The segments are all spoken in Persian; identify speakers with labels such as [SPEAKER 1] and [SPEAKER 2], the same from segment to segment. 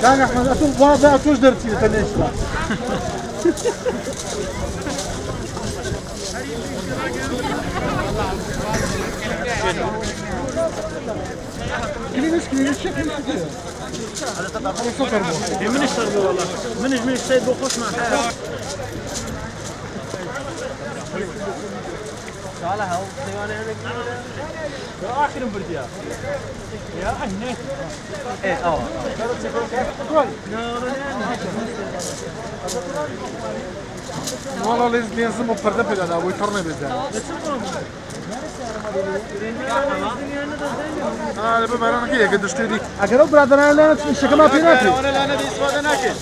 [SPEAKER 1] كان احمد اتو واضح اتوش درتي تنيش كلينش شكل
[SPEAKER 2] من اشتغل والله من اشتغل بخص مع حاله تعال هاو سيوانه انا اخر برديا يا هني ايه
[SPEAKER 1] والله لازم مفرده في الاداء ويطرني بالذات انا بما انا كده قد اشتري اقرب برادر انا لا الشكل ما في ناكل
[SPEAKER 2] وانا لا انا دي اسود ناكل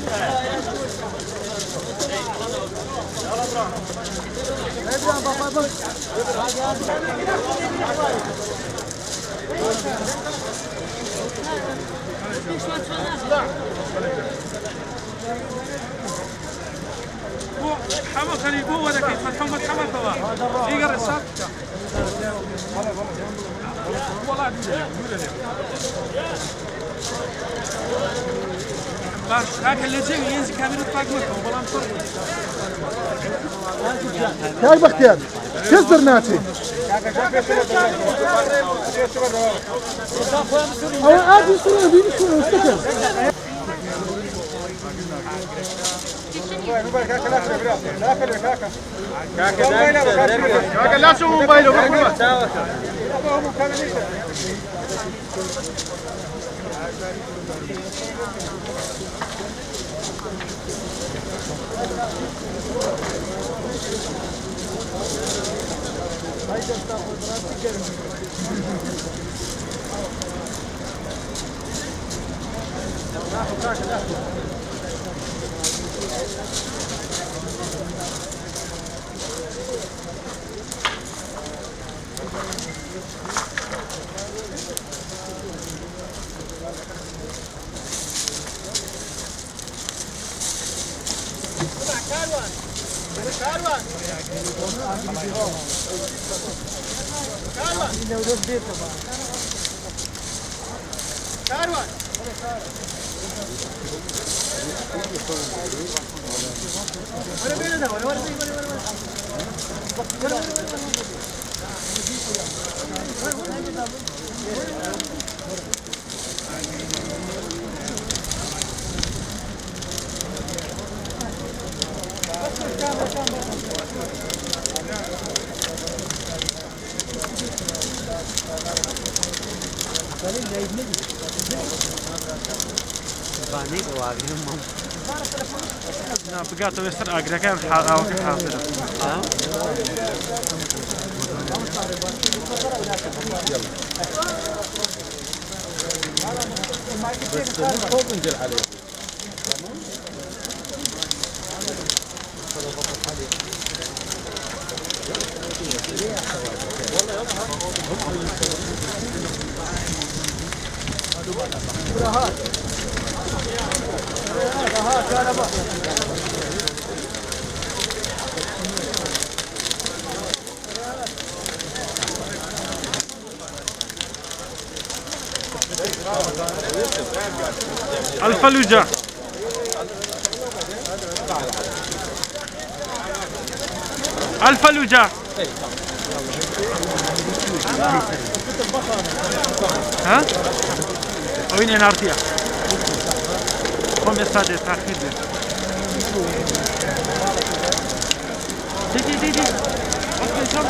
[SPEAKER 2] حمد خلي قوة ذاك فتحهم حمد توا يقرا الصف والله هاك اللي جاي ينزل كاميرا طاقمته والله مصر
[SPEAKER 1] يا بختيار كسر ناتي او عادي يصير بيني شو استكر كاكا لا شو موبايله لا بقاطع يسر أقرأ كان حاضر حاضر الفلوجة الفلوجة ها؟ وين أنا أرتيح؟ قوم يستعد تأخير دي أوكي شو